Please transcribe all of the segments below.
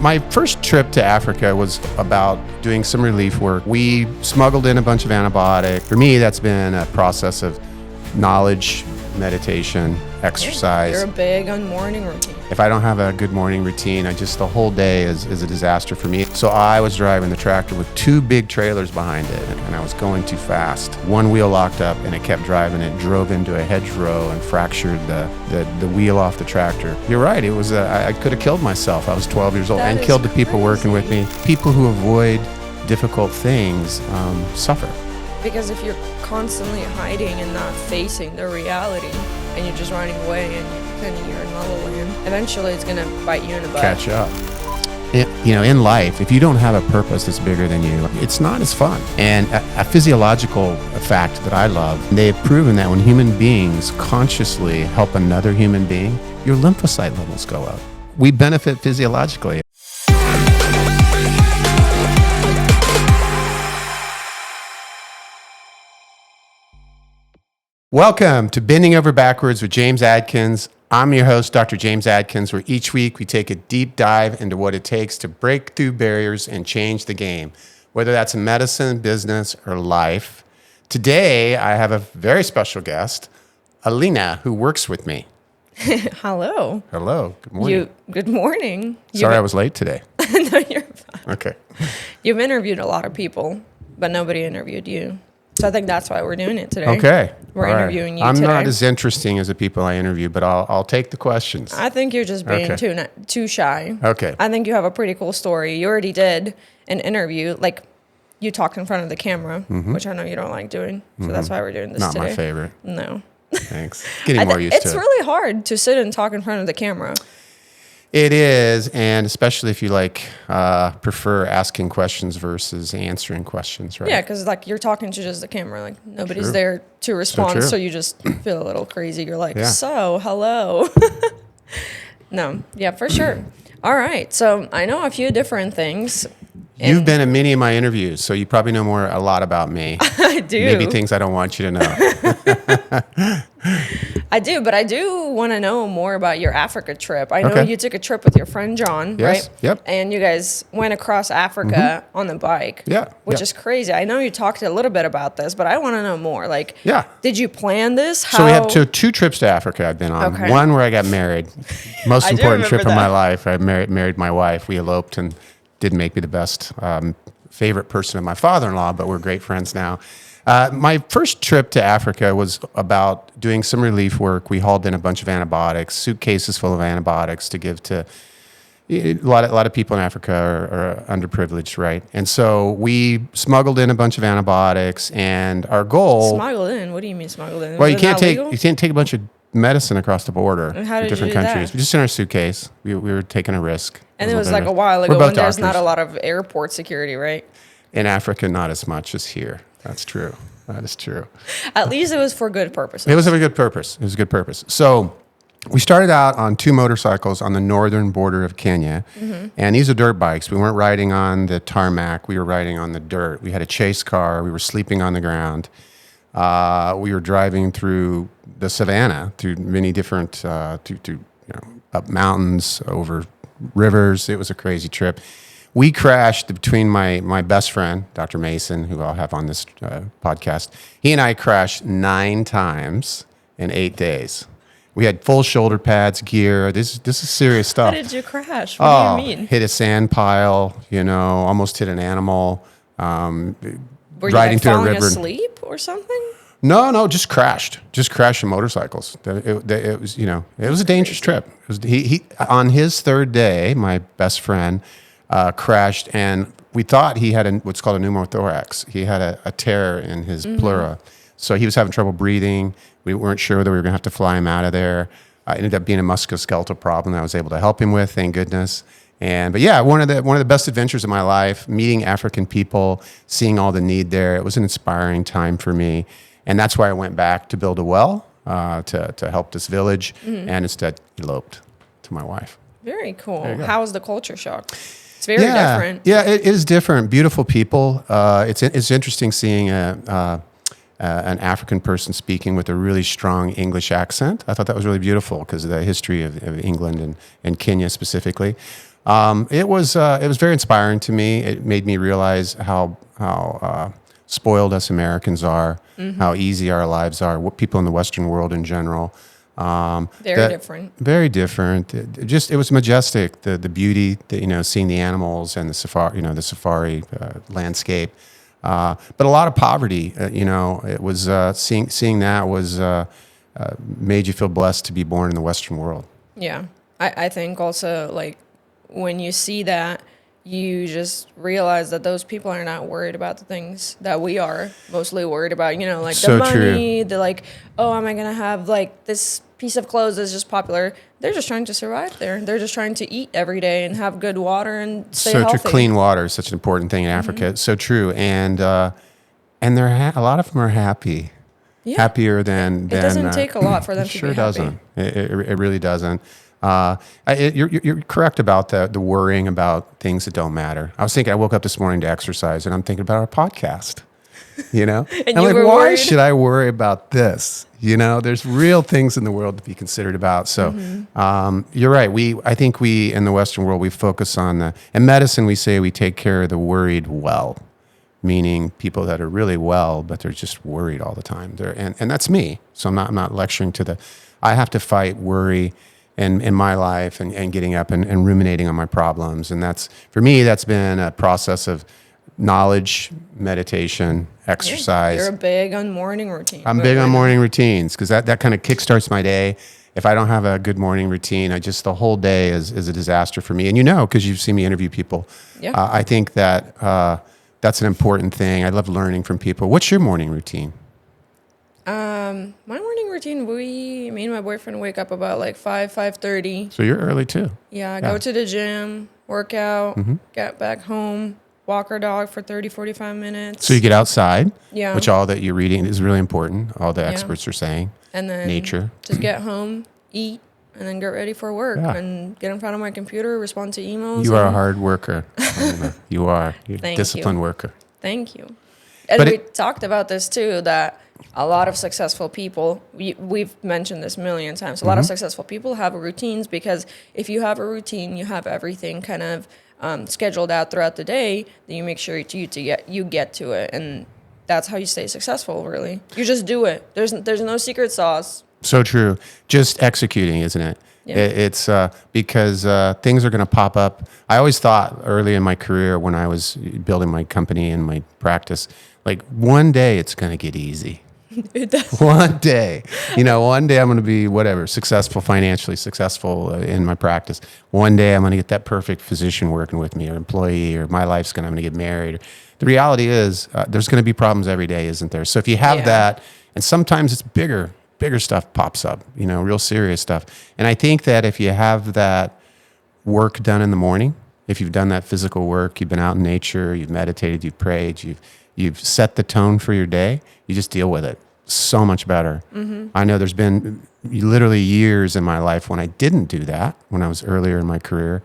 My first trip to Africa was about doing some relief work. We smuggled in a bunch of antibiotics. For me, that's been a process of knowledge, meditation, exercise. You're big on morning routine. If I don't have a good morning routine, the whole day is a disaster for me. So I was driving the tractor with two big trailers behind it, and I was going too fast. One wheel locked up, and it kept driving. It drove into a hedgerow and fractured the wheel off the tractor. You're right. It was I could have killed myself. I was 12 years old and killed the people working with me. People who avoid difficult things suffer. Because if you're constantly hiding and not facing the reality, and you're just running away and you're in la la land, eventually it's gonna bite you in the butt. Catch up. In life, if you don't have a purpose that's bigger than you, it's not as fun. And a physiological fact that I love, they've proven that when human beings consciously help another human being, your lymphocyte levels go up. We benefit physiologically. Welcome to Bending Over Backwards with James Adkins. I'm your host, Dr. James Adkins, where each week we take a deep dive into what it takes to break through barriers and change the game, whether that's in medicine, business, or life. Today, I have a very special guest, Alina, who works with me. Hello. Hello. Good morning. Good morning. Sorry I was late today. No, you're fine. Okay. You've interviewed a lot of people, but nobody interviewed you. So I think that's why we're doing it today. Okay. We're All right. interviewing you I'm today. not as interesting as the people I interview, but I'll take the questions. I think you're just being too shy. Okay. I think you have a pretty cool story. You already did an interview, like you talked in front of the camera, which I know you don't like doing. So that's why we're doing this Not today. my favorite. No. Thanks. Getting more used to it. It's really hard to sit and talk in front of the camera. It is, and especially if you prefer asking questions versus answering questions, right? Yeah, because you're talking to just the camera, like nobody's True. there to respond, true. so you just feel a little crazy. You're like, Yeah. so hello. No, yeah, for sure. All right, so I know a few different things. You've been in many of my interviews, so you probably know a lot about me. I do. Maybe things I don't want you to know. I do, but I do want to know more about your Africa trip. I know Okay. you took a trip with your friend John, Yes, right? yep. And you guys went across Africa on the bike. Yeah, Which yeah. is crazy. I know you talked a little bit about this, but I want to know more. Yeah. Did you plan this? So we have two trips to Africa I've been on. Okay. One where I got married. Most I do important trip remember of my that. life. I married my wife. We eloped and didn't make me the best favorite person of my father-in-law, but we're great friends now. My first trip to Africa was about doing some relief work. We hauled in a bunch of antibiotics, suitcases full of antibiotics to give to a lot of people in Africa are underprivileged, right? And so we smuggled in a bunch of antibiotics, and our goal. Smuggled in? What do you mean smuggled in? Well, you Was it can't not take legal? a bunch of medicine across the border And how to did you different do countries. that? Just in our suitcase. We were taking a risk. And it was bit of a while We're ago both when there's not doctors. a lot of airport security, right? In Africa, not as much as here. That's true. That is true. At least it was for good purposes. It was a good purpose. It was a good purpose. So we started out on two motorcycles on the northern border of Kenya. And these are dirt bikes. We weren't riding on the tarmac. We were riding on the dirt. We had a chase car. We were sleeping on the ground. We were driving through the savannah, through many different, up mountains, over rivers. It was a crazy trip. We crashed between my best friend, Dr. Mason, who I'll have on this podcast. He and I crashed 9 times in 8 days. We had full shoulder pads, gear. This is serious stuff. How did you crash? What do you mean? Hit a sand pile, almost hit an animal. Were you riding through a falling river. asleep or something? No, just crashed. Just crashing motorcycles. It was, it was a dangerous trip. It was, he on his third day, my best friend crashed, and we thought he had what's called a pneumothorax. He had a tear in his pleura, so he was having trouble breathing. We weren't sure whether we were going to have to fly him out of there. It ended up being a musculoskeletal problem that I was able to help him with, thank goodness. But yeah, one of the best adventures of my life, meeting African people, seeing all the need there. It was an inspiring time for me. And that's why I went back to build a well to help this village, and instead eloped to my wife. Very cool. There you go. How was the culture shock? It's very different. Yeah, it is different. Beautiful people. It's interesting seeing an African person speaking with a really strong English accent. I thought that was really beautiful because of the history of England and Kenya specifically. It was very inspiring to me. It made me realize how spoiled us Americans are, how easy our lives are, what people in the Western world in general. Very different. Very different. It was majestic. The beauty, seeing the animals and the safari landscape. But a lot of poverty. It was seeing that was made you feel blessed to be born in the Western world. Yeah, I think also like when you see that, you just realize that those people are not worried about the things that we are mostly worried about. Like So the money, true. the like, oh, am I gonna have like this piece of clothes that's just popular? They're just trying to survive there. They're just trying to eat every day and have good water and stay So healthy. true. Clean water is such an important thing in Africa. It's so true. And they're a lot of them are happy. Yeah. Happier than It doesn't take a lot for them it to sure be happy. doesn't. It really doesn't. You're correct about the worrying about things that don't matter. I woke up this morning to exercise, and I'm thinking about our podcast. And I'm you like, were why worried? should I worry about this? There's real things in the world to be considered about. So you're right. I think we in the Western world, we focus on in medicine, we say we take care of the worried well, meaning people that are really well, but they're just worried all the time. And that's me. So I'm not lecturing I have to fight worry in my life and getting up and ruminating on my problems. And for me, that's been a process of knowledge, meditation, exercise. You're big on morning routine. I'm big on morning routines because that kind of kickstarts my day. If I don't have a good morning routine, the whole day is a disaster for me. And because you've seen me interview people, Yeah. I think that that's an important thing. I love learning from people. What's your morning routine? My morning routine, me and my boyfriend wake up about like 5:30. So you're early too. Yeah, I go to the gym, work out, get back home, walk our dog for 30-45 minutes. So you get outside, Yeah. which all that you're reading is really important. All the experts are saying. And then Nature. just get home, eat, and then get ready for work Yeah. and get in front of my computer, respond to emails. You are a and- hard worker. You are. You're a Thank disciplined you. worker. Thank you. And But we talked about this too, that a lot of successful people, we've mentioned this a million times, a lot of successful people have routines because if you have a routine, you have everything kind of scheduled out throughout the day, then you make sure you get to it. And that's how you stay successful, really. You just do it. There's no secret sauce. So true. Just executing, isn't it? Yeah. It's because things are going to pop up. I always thought early in my career when I was building my company and my practice, like one day it's going to get easy. It does. One day, one day I'm going to be successful, financially successful in my practice. One day I'm going to get that perfect physician working with me or employee, or my life's I'm going to get married. The reality is there's going to be problems every day, isn't there? So if you have that, and sometimes it's bigger stuff pops up, real serious stuff. And I think that if you have that work done in the morning, if you've done that physical work, you've been out in nature, you've meditated, you've prayed, you've set the tone for your day, you just deal with it so much better. I know there's been literally years in my life when I didn't do that, when I was earlier in my career,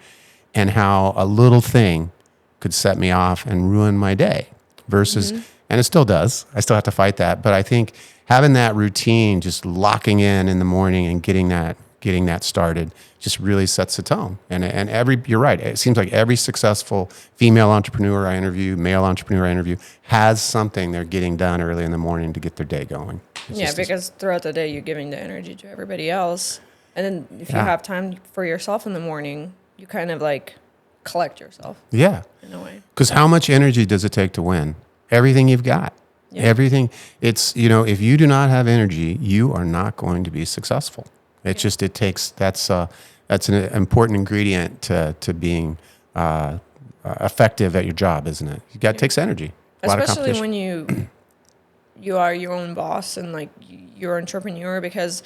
and how a little thing could set me off and ruin my day versus, and it still does. I still have to fight that. But I think having that routine, just locking in the morning and getting that started just really sets the tone. And you're right. It seems like every successful female entrepreneur I interview, male entrepreneur I interview, has something they're getting done early in the morning to get their day going. Because throughout the day, you're giving the energy to everybody else. And then if you have time for yourself in the morning, you kind of like collect yourself. Yeah. In a way. Because how much energy does it take to win? Everything you've got. Yeah. Everything. It's, if you do not have energy, you are not going to be successful. It takes, that's an important ingredient to being effective at your job, isn't it? It takes energy. Especially when you are your own boss and like you're an entrepreneur, because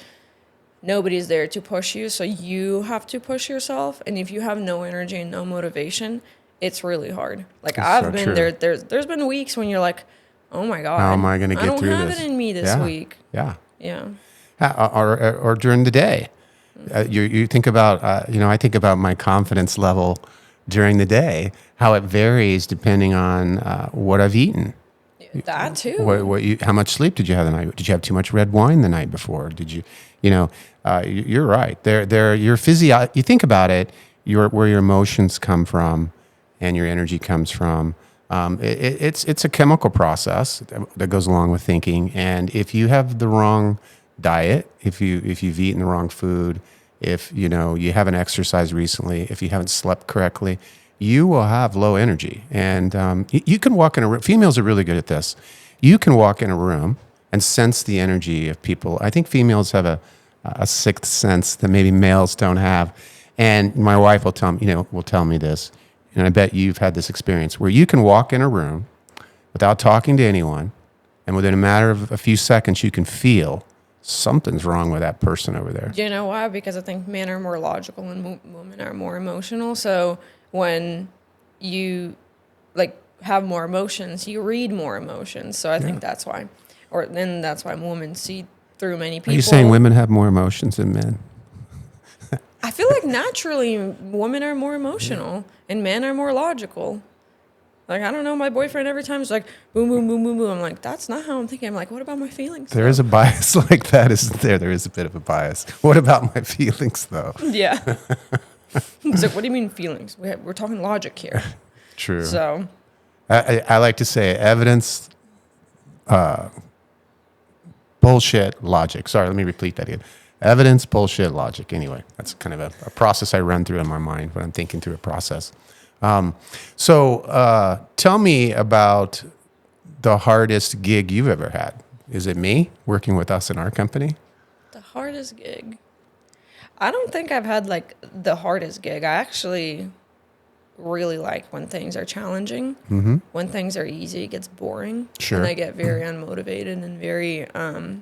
nobody's there to push you. So you have to push yourself. And if you have no energy and no motivation, it's really hard. Like I've been there. There's been weeks when you're like, oh my God, how am I going to get through this? I don't have it in me this week. Yeah. Yeah. Or during the day. You think about, I think about my confidence level during the day, how it varies depending on what I've eaten. That too. How much sleep did you have the night? Did you have too much red wine the night before? Did you, you're right. Your physio. You think about it. where your emotions come from and your energy comes from. It's a chemical process that goes along with thinking. And if you have the wrong diet, if you've eaten the wrong food, if you haven't exercised recently, if you haven't slept correctly, you will have low energy. And you can walk in a room. Females are really good at this. You can walk in a room and sense the energy of people. I think females have a sixth sense that maybe males don't have. And my wife will tell me this, and I bet you've had this experience where you can walk in a room without talking to anyone, and within a matter of a few seconds, you can feel something's wrong with that person over there. You know why? Because I think men are more logical and women are more emotional. So when you have more emotions, you read more emotions. So I think that's why. Then that's why women see through many people. Are you saying women have more emotions than men? I feel like naturally women are more emotional and men are more logical. Like, I don't know, my boyfriend every time is like, boom, boom, boom, boom, boom. I'm like, that's not how I'm thinking. I'm like, what about my feelings? There is a bias like that, isn't there? There is a bit of a bias. What about my feelings, though? Yeah. It's like, what do you mean feelings? We're talking logic here. True. So I like to say evidence, bullshit, logic. Sorry, let me repeat that again. Evidence, bullshit, logic. Anyway, that's kind of a process I run through in my mind when I'm thinking through a process. So tell me about the hardest gig you've ever had. Is it me working with us in our company? the hardest gig. I don't think I've had the hardest gig. I actually really like when things are challenging. Mm-hmm. When things are easy, it gets boring. Sure. And I get very unmotivated and very I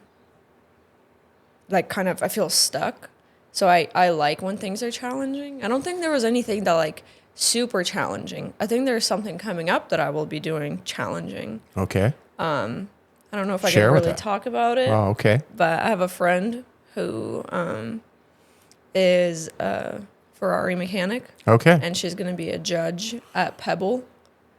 feel stuck. So I like when things are challenging. I don't think there was anything that super challenging. I think there's something coming up that I will be doing challenging. Okay. I don't know if I Share can with really that. talk about it. Oh, okay. But I have a friend who is a Ferrari mechanic. Okay. And she's going to be a judge at Pebble.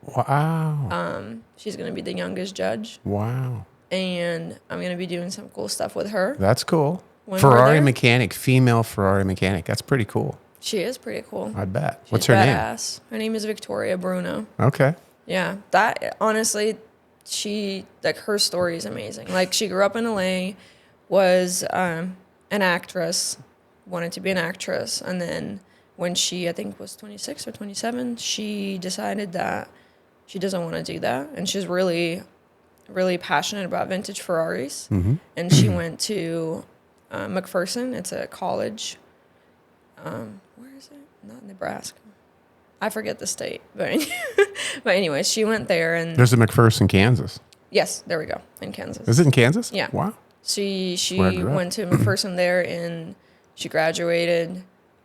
Wow. She's going to be the youngest judge. Wow. And I'm going to be doing some cool stuff with her. That's cool. When we're Ferrari there. mechanic, female Ferrari mechanic. That's pretty cool. She is pretty cool. I bet. She's What's her name? badass. Her name is Victoria Bruno. Okay. Yeah, that honestly, she her story is amazing. She grew up in LA, was an actress, wanted to be an actress, and then when she I think was 26 or 27, she decided that she doesn't want to do that, and she's really, really passionate about vintage Ferraris, and she went to McPherson. It's a college. Where is it? Not Nebraska. I forget the state, but anyway, she went there and There's a McPherson, Kansas. yes, there we go, in Kansas. Is it in Kansas? Yeah. Wow. She where I grew up. went to McPherson there and she graduated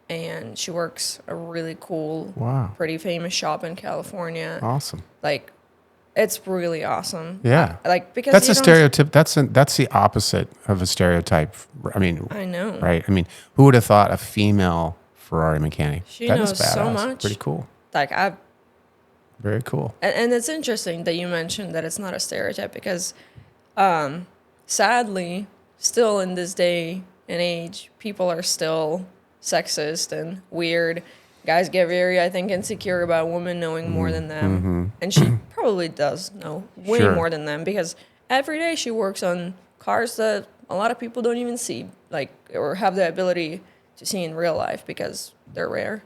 and she works a really cool, Wow. pretty famous shop in California. Awesome. It's really awesome. Yeah. Because That's you a don't- stereotype. That's the opposite of a stereotype. I mean, I know. right? I mean, who would have thought a female Ferrari mechanic? She That is knows so badass. much. Pretty cool. I Very cool. And it's interesting that you mentioned that it's not a stereotype because, sadly, still in this day and age, people are still sexist and weird. Guys get very, I think, insecure about women knowing more than them. And she probably does know way Sure. more than them because every day she works on cars that a lot of people don't even see, or have the ability to see in real life because they're rare.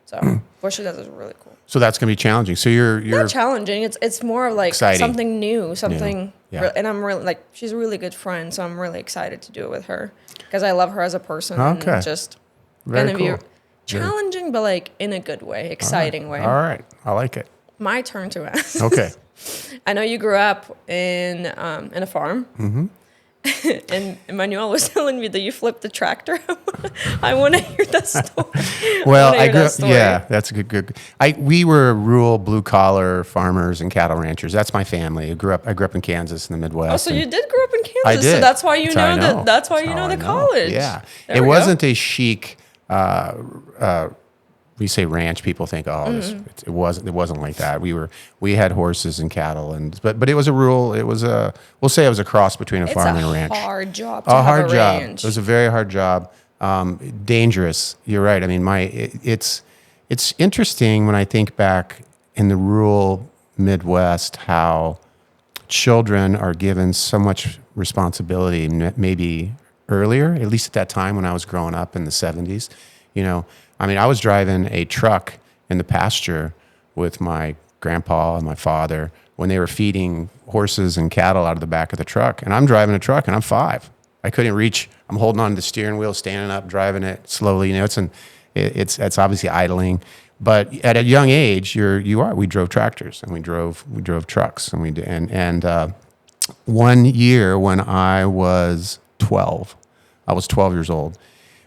So what she does is really cool. So that's going to be challenging. So you're Not challenging. It's more of Exciting. something new, something. Yeah. And I'm really she's a really good friend, so I'm really excited to do it with her because I love her as a person. Okay. And just very gonna cool. be challenging, but in a good way, exciting way. All right. I like it. My turn to ask. Okay. I know you grew up in a farm. Mm-hmm. And Emmanuel was telling me that you flipped the tractor. I want to hear that story. Well, I grew up. Yeah, that's a good. We were rural, blue collar farmers and cattle ranchers. That's my family. I grew up in Kansas in the Midwest. Oh, so you did grow up in Kansas. I did. So that's why you I know that. That's why you how know I the college. Yeah, There it we go. wasn't a chic. We say ranch. People think, it wasn't like that. We had horses and cattle, but it was a rural. It was we'll say it was a cross between a It's farm and a ranch. a hard job to A have hard a job. ranch. It was a very hard job. Dangerous. You're right. I mean, it's interesting when I think back in the rural Midwest how children are given so much responsibility, maybe earlier, at least at that time when I was growing up in the 70s. You know, I mean, I was driving a truck in the pasture with my grandpa and my father when they were feeding horses and cattle out of the back of the truck. And I'm driving a truck and I'm 5. I couldn't reach, I'm holding on to the steering wheel, standing up, driving it slowly. You know, it's obviously idling. But at a young age, we drove tractors and we drove trucks and one year when I was 12, I was 12 years old.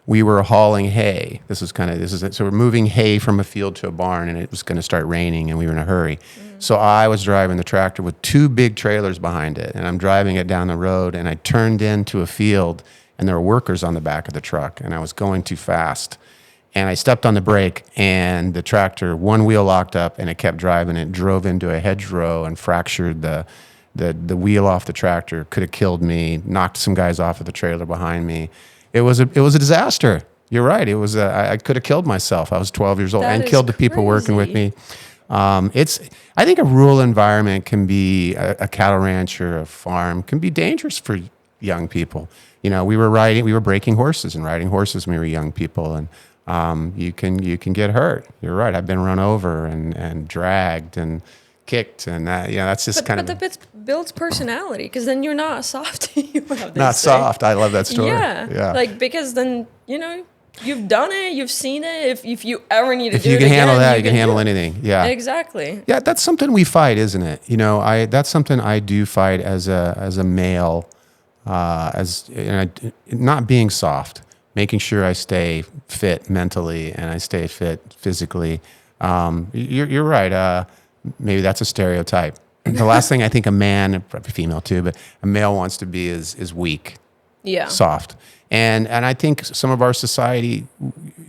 We were hauling hay. So we're moving hay from a field to a barn, and it was going to start raining, and we were in a hurry. So I was driving the tractor with 2 big trailers behind it, and I'm driving it down the road, and I turned into a field, and there were workers on the back of the truck, and I was going too fast. And I stepped on the brake, and the tractor, one wheel locked up, and it kept driving. It drove into a hedgerow and fractured the wheel off the tractor. Could have killed me. Knocked some guys off of the trailer behind me. It was a disaster. You're right. I could have killed myself. I was 12 years old and killed the people working with me. I think a rural environment can be a cattle ranch or a farm can be dangerous for young people. You know, we were breaking horses and riding horses when we were young people, and you can get hurt. You're right. I've been run over and dragged and kicked, and that's just But it builds personality, because then you're not a softie. Not soft. I love that story. Yeah. Like, because then, you know, you've done it, you've seen it. If you ever need to do it if you can handle again, that, you can handle anything. Yeah. Exactly. Yeah, that's something we fight, isn't it? You know, that's something I do fight as a male, not being soft, making sure I stay fit mentally and I stay fit physically. You're right. Maybe that's a stereotype. The last thing I think a man, probably female too, but a male wants to be is weak, soft. And I think some of our society,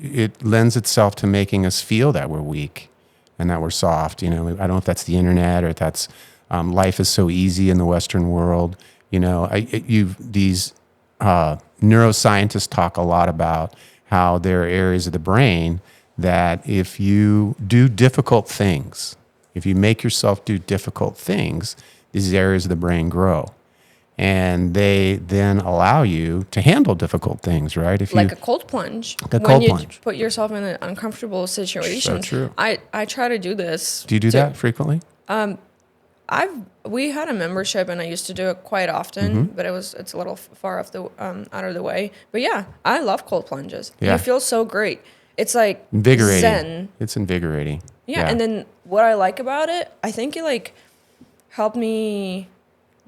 it lends itself to making us feel that we're weak and that we're soft. You know, I don't know if that's the internet or if that's life is so easy in the Western world. You know, these neuroscientists talk a lot about how there are areas of the brain that if you do difficult things, if you make yourself do difficult things, these areas of the brain grow. And they then allow you to handle difficult things, right? Like a cold plunge. When you put yourself in an uncomfortable situation. So true. I try to do this. Do you do that frequently? We had a membership, and I used to do it quite often, but it's a little far off out of the way. But yeah, I love cold plunges. Yeah. It feels so great. It's like invigorating. Zen. It's invigorating. Yeah, and then what I like about it, I think it like helped me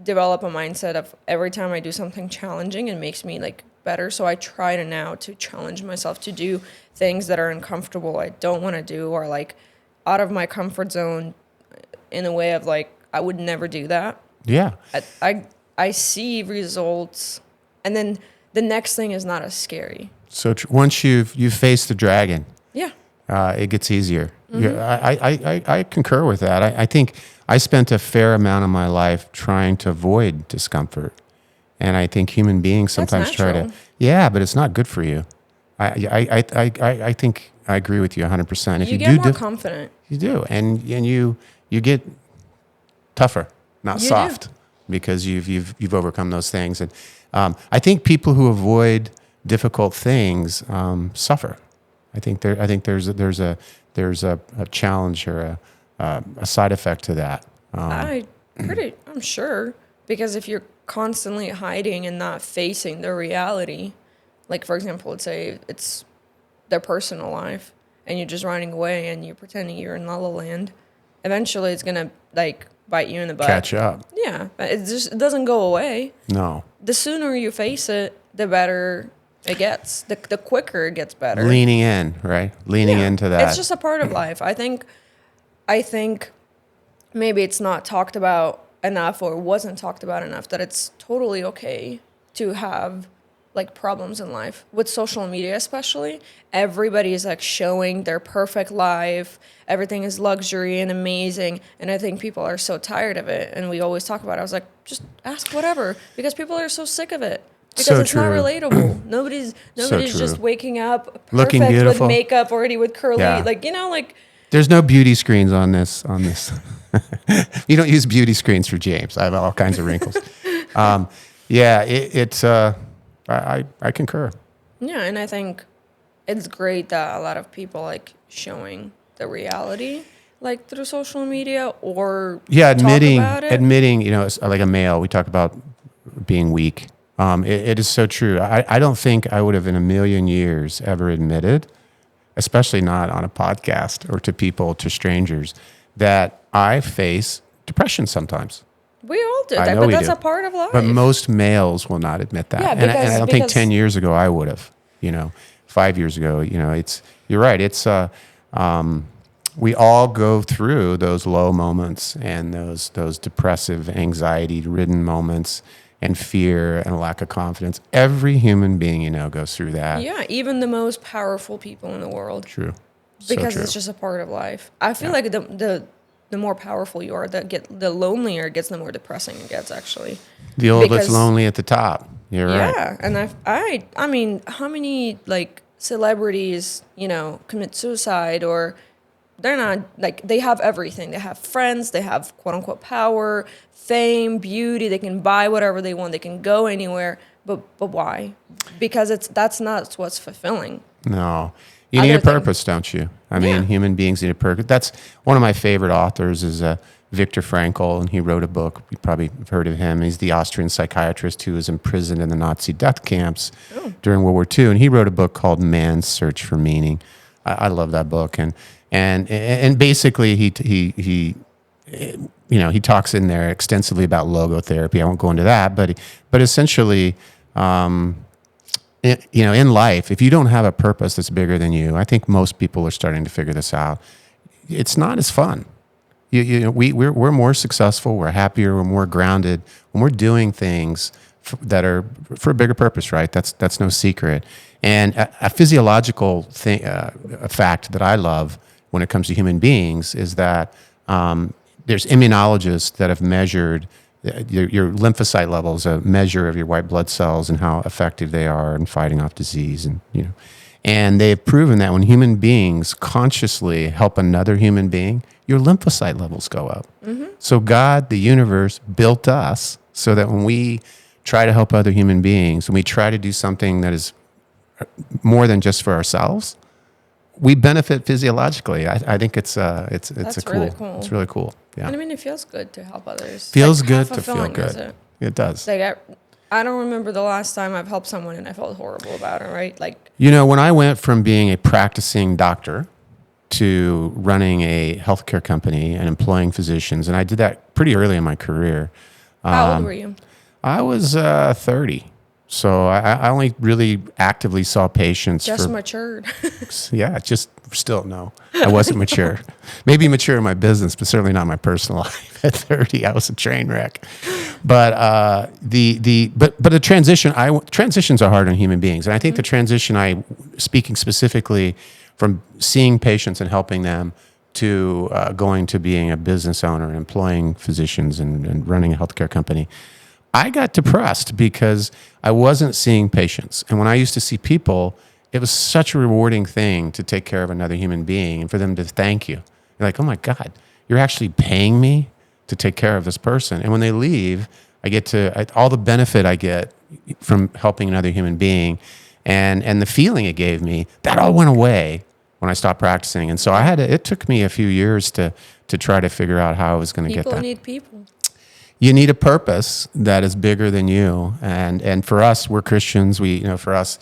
develop a mindset of every time I do something challenging, it makes me like better. So I try to challenge myself to do things that are uncomfortable, I don't want to do, or like out of my comfort zone in a way of like, I would never do that. Yeah. I see results, and then the next thing is not as scary. So once you've faced the dragon, it gets easier. I concur with that. I think I spent a fair amount of my life trying to avoid discomfort, and I think human beings sometimes try to. Yeah, but it's not good for you. I think I agree with you 100%. If you get more confident, you do, and you get tougher, not soft, because you've overcome those things. And I think people who avoid difficult things suffer. I think there's a challenge or a side effect to that. I'm sure, because if you're constantly hiding and not facing the reality, like for example, let's say it's their personal life and you're just running away and you're pretending you're in La La Land, eventually it's gonna like bite you in the butt. Catch up. Yeah, it doesn't go away. No. The sooner you face it, the better it gets. The quicker it gets better. Leaning in, right? Leaning into that. It's just a part of life. I think maybe it's not talked about enough, or wasn't talked about enough, that it's totally okay to have like problems in life. With social media especially, everybody is like showing their perfect life. Everything is luxury and amazing. And I think people are so tired of it. And we always talk about it. I was like, just ask whatever, because people are so sick of it. because So it's not true. relatable. Nobody's just true. waking up Looking perfect beautiful. with makeup, already with curly, Yeah. like, you know, like, There's no beauty screens on this. You don't use beauty screens for James. I have all kinds of wrinkles. Yeah, it's. I concur. yeah. And I think it's great that a lot of people like showing the reality, like through social media, or Yeah, talk about it. admitting. It's like a male. We talk about being weak. It is so true. I don't think I would have in a million years ever admitted, especially not on a podcast or to people, to strangers, that I face depression sometimes. We all do I that, know but we that's do. a part of life. But most males will not admit that. Yeah, And I don't think because 10 years ago I would have, 5 years ago, you're right. It's, we all go through those low moments and those depressive, anxiety ridden moments and fear and lack of confidence. Every human being, goes through that. Yeah, even the most powerful people in the world. True. So Because true. it's just a part of life. I feel like the more powerful you are, the lonelier it gets, the more depressing it gets, actually. The old that's because- lonely at the top. You're right. Yeah, and I mean, how many like celebrities, commit suicide, or they're not like, they have everything. They have friends, they have quote unquote power, fame, beauty. They can buy whatever they want. They can go anywhere. But why? Because that's not what's fulfilling. No. You Other need a thing- purpose, don't you? I Yeah. mean, human beings need a purpose. That's one of my favorite authors is Viktor Frankl, and he wrote a book. You probably have heard of him. He's the Austrian psychiatrist who was imprisoned in the Nazi death camps during World War II, and he wrote a book called Man's Search for Meaning. I love that book, and basically he talks in there extensively about logotherapy. I won't go into that, but essentially. In life, if you don't have a purpose that's bigger than you, I think most people are starting to figure this out. It's not as fun. We're more successful, we're happier, we're more grounded when we're doing things that are for a bigger purpose, right? That's no secret. And a physiological thing, a fact that I love when it comes to human beings is that there's immunologists that have measured your lymphocyte levels, a measure of your white blood cells and how effective they are in fighting off disease, and they've proven that when human beings consciously help another human being, your lymphocyte levels go up. Mm-hmm. So God, the universe, built us so that when we try to help other human beings, when we try to do something that is more than just for ourselves, we benefit physiologically. I think it's That's really cool. It's really cool. Yeah. And I mean, it feels good to help others. Feels Like, good how to feel fulfilling is good. it? It does. Like I don't remember the last time I've helped someone and I felt horrible about it. Right? Like, When I went from being a practicing doctor to running a healthcare company and employing physicians, and I did that pretty early in my career. how old were you? I was 30. So I only really actively saw patients Just matured. just still no. I wasn't mature. Maybe mature in my business, but certainly not in my personal life. At 30, I was a train wreck. But the transitions are hard on human beings, and I think the transition speaking specifically from seeing patients and helping them to going to being a business owner and employing physicians and running a healthcare company. I got depressed because I wasn't seeing patients. And when I used to see people, it was such a rewarding thing to take care of another human being and for them to thank you. You're like, oh my God, you're actually paying me to take care of this person. And when they leave, I get all the benefit I get from helping another human being and the feeling it gave me, that all went away when I stopped practicing. And so it took me a few years to try to figure out how I was going to get that. People need people. You need a purpose that is bigger than you, and for us, we're Christians. For us,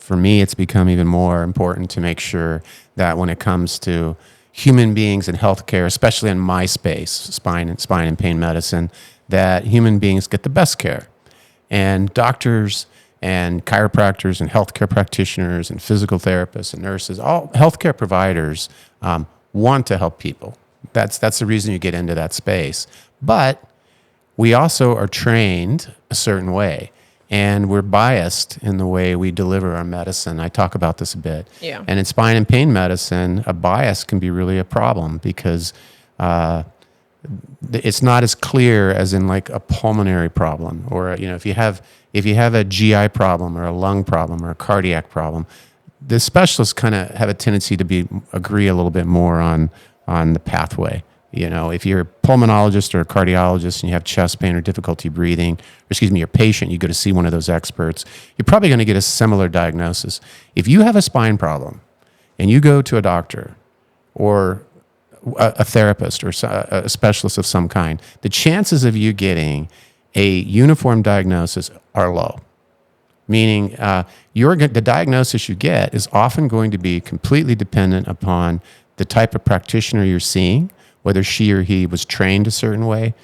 for me, it's become even more important to make sure that when it comes to human beings and healthcare, especially in my space, spine and pain medicine, that human beings get the best care, and doctors and chiropractors and healthcare practitioners and physical therapists and nurses, all healthcare providers want to help people. That's the reason you get into that space, but we also are trained a certain way, and we're biased in the way we deliver our medicine. I talk about this a bit. Yeah. And in spine and pain medicine, a bias can be really a problem because it's not as clear as in like a pulmonary problem, or if you have a GI problem or a lung problem or a cardiac problem, the specialists kind of have a tendency to agree a little bit more on the pathway. If you're a pulmonologist or a cardiologist and you have chest pain or difficulty breathing, you're a patient, you go to see one of those experts, you're probably going to get a similar diagnosis. If you have a spine problem and you go to a doctor or a therapist or a specialist of some kind, the chances of you getting a uniform diagnosis are low. Meaning the diagnosis you get is often going to be completely dependent upon the type of practitioner you're seeing, whether she or he was trained a certain way.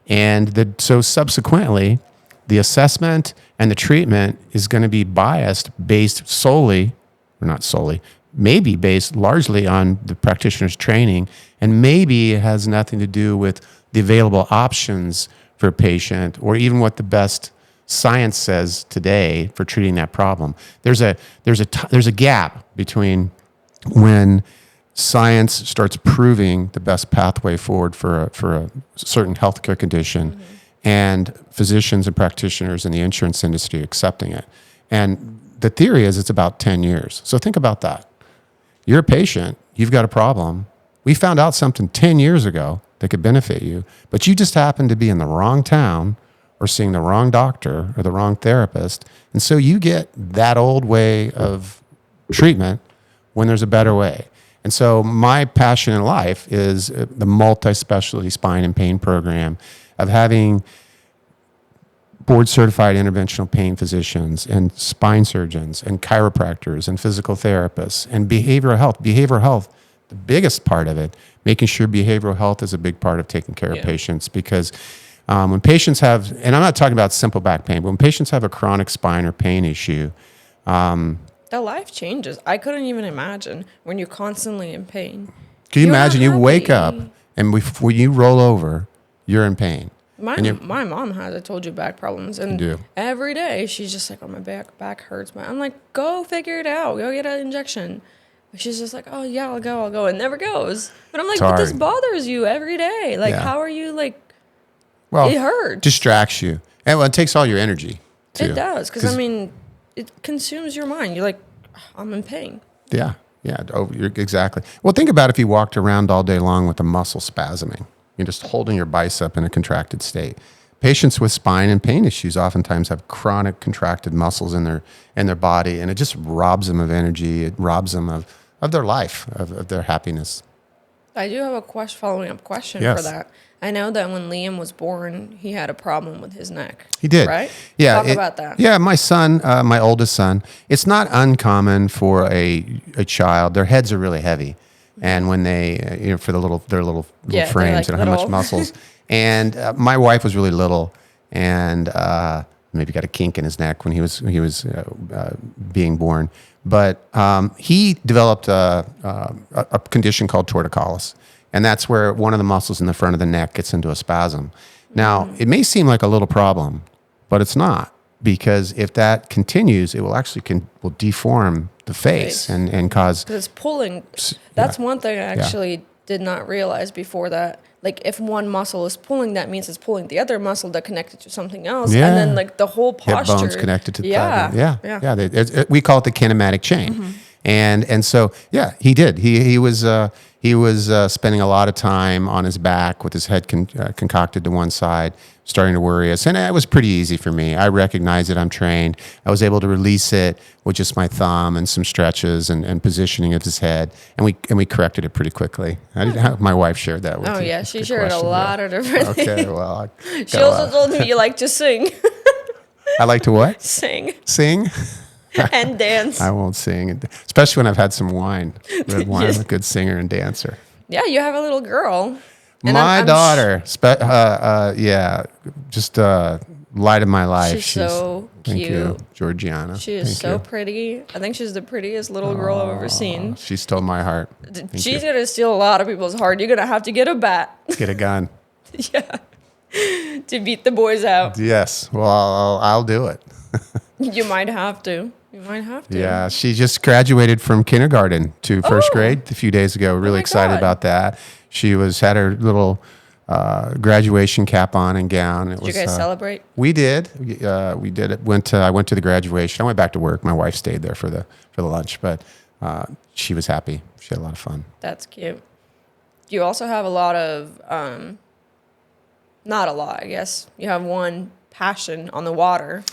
And so subsequently, the assessment and the treatment is going to be biased based solely, or not solely, maybe based largely on the practitioner's training, and maybe it has nothing to do with the available options for a patient or even what the best science says today for treating that problem. There's a gap between when science starts proving the best pathway forward for a certain healthcare condition, and physicians and practitioners in the insurance industry accepting it. And the theory is it's about 10 years. So think about that. You're a patient, you've got a problem. We found out something 10 years ago that could benefit you, but you just happened to be in the wrong town or seeing the wrong doctor or the wrong therapist. And so you get that old way of treatment when there's a better way. And so my passion in life is the multi-specialty spine and pain program of having board-certified interventional pain physicians and spine surgeons and chiropractors and physical therapists and behavioral health. Behavioral health, the biggest part of it, making sure behavioral health is a big part of taking care of patients, because when patients have, and I'm not talking about simple back pain, but when patients have a chronic spine or pain issue, the life changes. I couldn't even imagine when you're constantly in pain. Can you imagine you wake up and when you roll over, you're in pain? My mom has, I told you, back problems. And every day she's just like, oh, my back hurts. I'm like, go figure it out. Go get an injection. She's just like, oh, yeah, I'll go. It never goes. But I'm like, but this bothers you every day. Like, how are you like, it hurts. Distracts you. And it takes all your energy, too. It does. Because, I mean, it consumes your mind. You're like, I'm in pain. Yeah. Exactly. Well, think about if you walked around all day long with a muscle spasming. You're just holding your bicep in a contracted state. Patients with spine and pain issues oftentimes have chronic contracted muscles in their body, and it just robs them of energy. It robs them of their life, of their happiness. I do have a following up question for that. I know that when Liam was born, he had a problem with his neck. He did. Right? Yeah. Talk about that. Yeah, my son, my oldest son, it's not uncommon for a child. Their heads are really heavy. And when they, for their little frames, they don't have much muscles. And my wife was really little, and maybe got a kink in his neck when he was being born. But he developed a condition called torticollis, and that's where one of the muscles in the front of the neck gets into a spasm. Now, it may seem like a little problem, but it's not, because if that continues, it will actually will deform the face and cause. Because it's pulling. That's one thing I actually did not realize before that. Like, if one muscle is pulling, that means it's pulling the other muscle that connected to something else. Yeah. And then, like, the whole posture. Hip bone's connected to that. We call it the kinematic chain. Mm-hmm. And so, he did. He was spending a lot of time on his back with his head concocted to one side, starting to worry us. And it was pretty easy for me. I recognized it. I'm trained. I was able to release it with just my thumb and some stretches and positioning of his head. And we corrected it pretty quickly. My wife shared that with you. Oh, yeah. She shared a lot of different things. Okay, well. She also told me you like to sing. I like to what? Sing? And dance. I won't sing, especially when I've had some wine. Red wine, I'm a good singer and dancer. Yeah, you have a little girl. My daughter, just light of my life. She's so cute. Thank you, Georgiana. She is so pretty. I think she's the prettiest little girl I've ever seen. She stole my heart. She's going to steal a lot of people's heart. You're going to have to get a bat. Get a gun. Yeah. To beat the boys out. Yes. Well, I'll do it. You might have to. Yeah, she just graduated from kindergarten to first grade a few days ago. Really excited about that. She had her little graduation cap on and gown. Did you guys celebrate? We did. We did it. I went to the graduation. I went back to work. My wife stayed there for the lunch, but she was happy. She had a lot of fun. That's cute. You also have a lot of, not a lot, I guess. You have one passion on the water.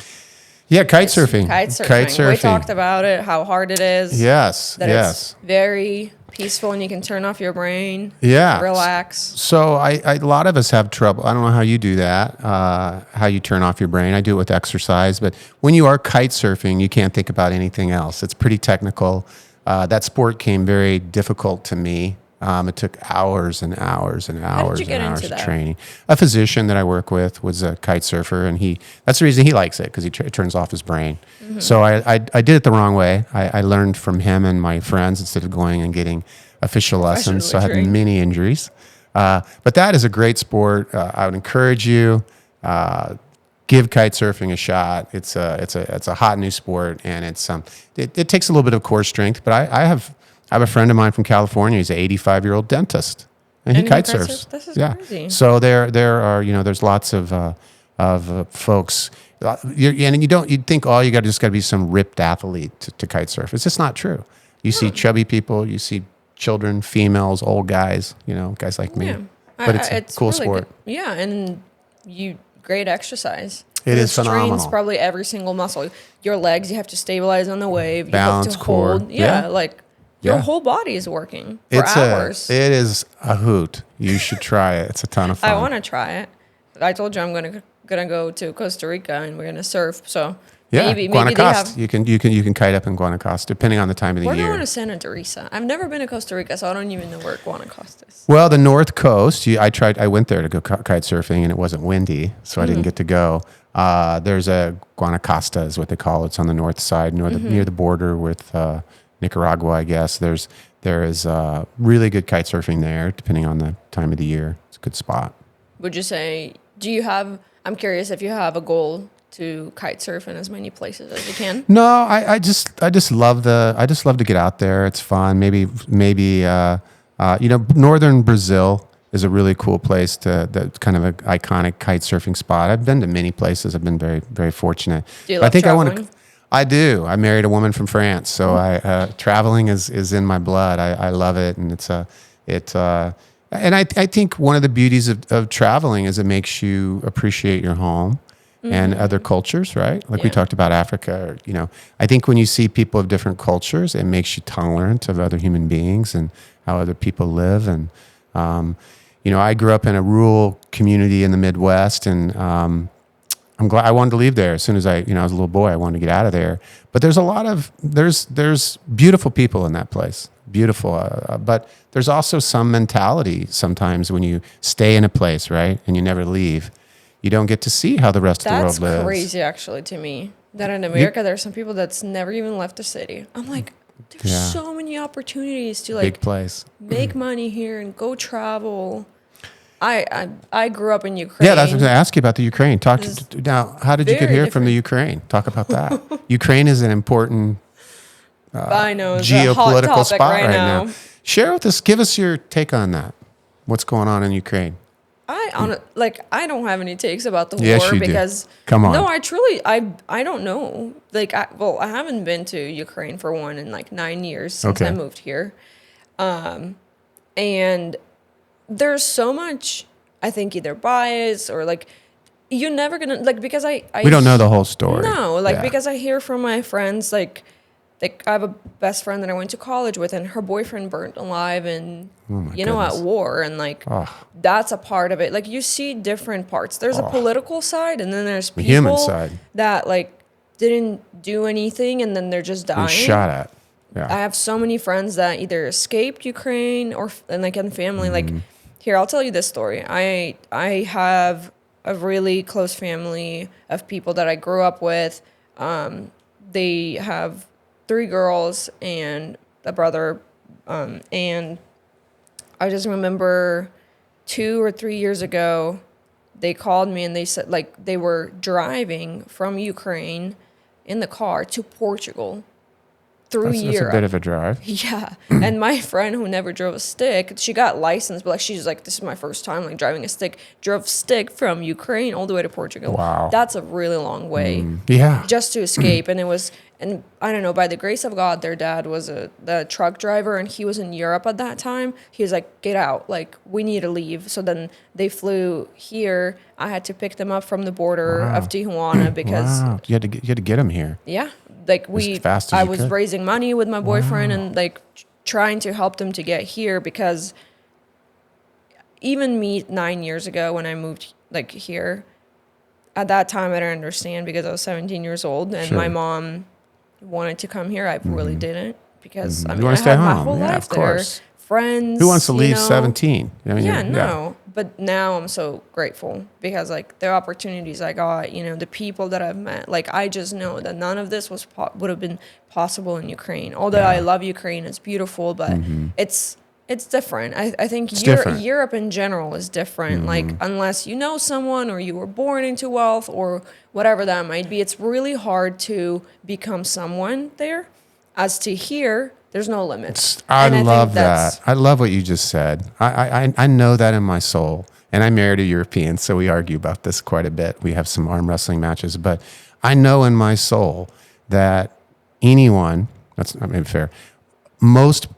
Yeah, kite surfing. Kite surfing. We talked about it, how hard it is. Yes, that yes. It's very peaceful and you can turn off your brain. Yeah. Relax. So a lot of us have trouble. I don't know how you do that, how you turn off your brain. I do it with exercise. But when you are kite surfing, you can't think about anything else. It's pretty technical. That sport came very difficult to me. It took hours and hours and hours and hours of training. A physician that I work with was a kite surfer, and that's the reason he likes it, because it turns off his brain. Mm-hmm. So I did it the wrong way. I learned from him and my friends instead of going and getting official lessons. So I had many injuries. But that is a great sport. I would encourage you, give kite surfing a shot. It's a hot new sport, and it takes a little bit of core strength. But I have a friend of mine from California. He's an 85-year-old dentist, and he kite surfs. This is crazy. So there are there's lots of folks. You'd think you got to be some ripped athlete to kite surf. It's just not true. You see chubby people, you see children, females, old guys. Guys like me. But it's a cool really sport. Good. Yeah, and great exercise. It is phenomenal. Strains probably every single muscle. Your legs, you have to stabilize on the wave. Balance, you have to core. hold. Your whole body is working for hours. It is a hoot. You should try it. It's a ton of fun. I want to try it. I told you I'm gonna go to Costa Rica and we're gonna surf. So maybe Guanacaste. You can kite up in Guanacaste depending on the time of the year. We're going to Santa Teresa. I've never been to Costa Rica, so I don't even know where Guanacaste is. Well, the North Coast. I went there to go kite surfing, and it wasn't windy, so I didn't get to go. There's a Guanacaste, is what they call it. It's on the north side, near the border with Nicaragua, I guess. There is really good kite surfing there, depending on the time of the year. It's a good spot. Would you say? I'm curious if you have a goal to kite surf in as many places as you can. No, I just love to get out there. It's fun. Maybe northern Brazil is a really cool place that's kind of an iconic kite surfing spot. I've been to many places. I've been very, very fortunate. Do you love traveling? I do. I married a woman from France, so traveling is in my blood. I love it, and and I think one of the beauties of traveling is it makes you appreciate your home and other cultures, right? Like we talked about Africa. I think when you see people of different cultures, it makes you tolerant of other human beings and how other people live. And I grew up in a rural community in the Midwest, and I'm glad I wanted to leave there as soon as I was a little boy. I wanted to get out of there. But there's beautiful people in that place, beautiful. But there's also some mentality sometimes when you stay in a place, right, and you never leave, you don't get to see how the rest of the world lives. That's crazy, actually, to me. That in America, there's some people that's never even left the city. I'm like, there's so many opportunities to big place, make money here and go travel. I grew up in Ukraine. Yeah, that's what I was going to ask you about the Ukraine. Now, how did you get here from the Ukraine? Talk about that. Ukraine is an important I know, geopolitical spot right now. Share with us, give us your take on that. What's going on in Ukraine? I don't have any takes about the war because do. Come on. No, I don't know. I haven't been to Ukraine for one in 9 years since I moved here. And there's so much, I think, either bias or you're never gonna because we don't know the whole story. No, because I hear from my friends I have a best friend that I went to college with, and her boyfriend burnt alive and at war, and that's a part of it. You see different parts. There's a political side, and then there's people human side that didn't do anything, and then they're just dying. They're shot at. Yeah. I have so many friends that either escaped Ukraine in family. Here, I'll tell you this story. I have a really close family of people that I grew up with. They have 3 girls and a brother. And I just remember 2 or 3 years ago, they called me and they said they were driving from Ukraine in the car to Portugal. through That's a Europe. bit of a drive. Yeah. And my friend who never drove a stick, she got licensed, but like she's like, this is my first time like driving a stick. Drove stick from Ukraine all the way to Portugal. Wow. That's a really long way Yeah. just to escape. And I don't know, by the grace of God, their dad was the truck driver and he was in Europe at that time. He was like, get out, like we need to leave. So then they flew here. I had to pick them up from the border of Tijuana because Wow. You had to get them here. yeah, like fast as I you was could. raising money with my boyfriend and like trying to help them to get here because even me 9 years ago when I moved like here, at that time I didn't understand because I was 17 years old and my Sure. mom wanted to come here. I really didn't because I You mean wanna I stay had my home. whole Yeah, life of course. there, friends. Who wants to you leave know. 17? I mean, Yeah, no. But now I'm so grateful because like the opportunities I got, you know, the people that I've met, like I just know that none of this would have been possible in Ukraine. Although I love Ukraine, it's beautiful, but it's different. I think different. Europe in general is different. Like unless you know someone or you were born into wealth or whatever that might be, it's really hard to become someone there. As to here, there's no limits. I And love think that's- that. I love what you just said. I know that in my soul. And I married a European, so we argue about this quite a bit. We have some arm wrestling matches, but I know in my soul that anyone, that's not maybe fair, most